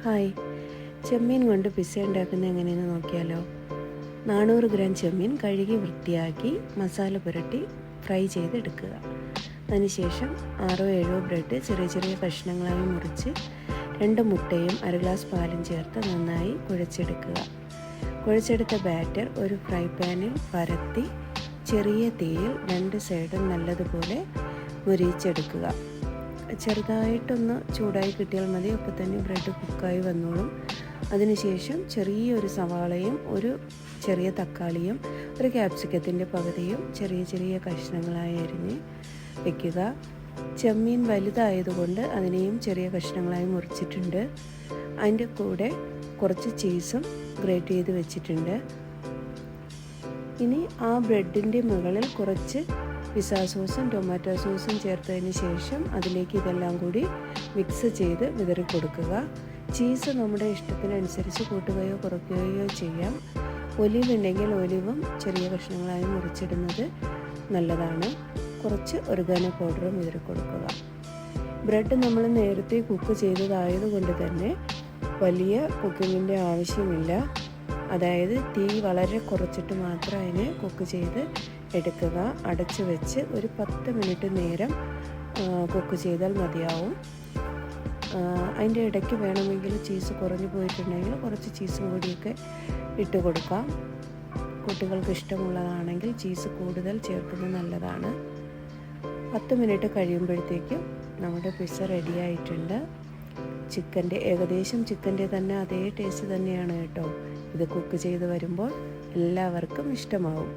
Hi, ചെമ്മീൻ കൊണ്ട് pizza ഉണ്ടാക്കുന്നത് എങ്ങനെയെന്ന് നോക്കിയാലോ. 400 ഗ്രാം ചെമ്മീൻ കഴുകി വൃത്തിയാക്കി മസാല പുരട്ടി ഫ്രൈ ചെയ്തെടുക്കുക. അതിനുശേഷം 6-7 ബ്രെഡ് ചെറിയ ചെറിയ കഷ്ണങ്ങളായി മുറിച്ച് 2 മുട്ടയും 1 ഗ്ലാസ് പാലും ചേർത്ത് നന്നായി കുഴച്ചെടുക്കുക. കുഴച്ചെടുത്ത ബാറ്റർ ഒരു ഫ്രൈ പാനിൽ പരത്തി ചെറിയ തീയിൽ 2 സൈഡും നല്ലതുപോലെ മുരിയിച്ചെടുക്കുക. ചെറുതായിട്ടൊന്ന് ചൂടായി കിട്ടിയാൽ മതി, അപ്പോൾ തന്നെ ബ്രെഡ് കുക്കായി വന്നോളും. അതിനുശേഷം ചെറിയൊരു സവാളയും ഒരു ചെറിയ തക്കാളിയും ഒരു ക്യാപ്സിക്കത്തിൻ്റെ പകുതിയും ചെറിയ ചെറിയ കഷ്ണങ്ങളായി അരിഞ്ഞ് വയ്ക്കുക. ചെമ്മീൻ വലുതായതുകൊണ്ട് അതിനെയും ചെറിയ കഷ്ണങ്ങളായി മുറിച്ചിട്ടുണ്ട്. അതിൻ്റെ കൂടെ കുറച്ച് ചീസും ഗ്രേറ്റ് ചെയ്ത് വെച്ചിട്ടുണ്ട്. ഇനി ആ ബ്രെഡിൻ്റെ മുകളിൽ കുറച്ച് പിസ്സ സോസും ടൊമാറ്റോ സോസും ചേർത്തതിന് ശേഷം അതിലേക്ക് ഇതെല്ലാം കൂടി മിക്സ് ചെയ്ത് വിതറി കൊടുക്കുക. ചീസ് നമ്മുടെ ഇഷ്ടത്തിനനുസരിച്ച് കൂട്ടുകയോ കുറയ്ക്കുകയോ ചെയ്യാം. ഒലിവ് ഉണ്ടെങ്കിൽ ഒലിവും ചെറിയ കഷ്ണങ്ങളായി മുറിച്ചിടുന്നത് നല്ലതാണ്. കുറച്ച് ഒറിഗാനോ പൗഡറും വിതറി കൊടുക്കുക. ബ്രെഡ് നമ്മൾ നേരത്തെ കുക്ക് ചെയ്തതായതുകൊണ്ട് തന്നെ വലിയ കുക്കിങ്ങിൻ്റെ ആവശ്യമില്ല. അതായത് തീ വളരെ കുറച്ചിട്ട് മാത്രം അതിനെ കുക്ക് ചെയ്ത് എടുക്കുക. അടച്ചു വെച്ച് ഒരു 10 മിനിറ്റ് നേരം കുക്ക് ചെയ്താൽ മതിയാവും. അതിൻ്റെ ഇടയ്ക്ക് വേണമെങ്കിൽ ചീസ് കുറഞ്ഞു പോയിട്ടുണ്ടെങ്കിൽ കുറച്ച് ചീസും കൂടിയൊക്കെ ഇട്ട് കൊടുക്കാം. കുട്ടികൾക്ക് ഇഷ്ടമുള്ളതാണെങ്കിൽ ചീസ് കൂടുതൽ ചേർക്കുന്നത് നല്ലതാണ്. 10 മിനിറ്റ് കഴിയുമ്പോഴത്തേക്കും നമ്മുടെ പിസ്സ റെഡിയായിട്ടുണ്ട്. ഏകദേശം ചിക്കൻ്റെ തന്നെ അതേ ടേസ്റ്റ് തന്നെയാണ് കേട്ടോ. ഇത് കുക്ക് ചെയ്ത് വരുമ്പോൾ എല്ലാവർക്കും ഇഷ്ടമാവും.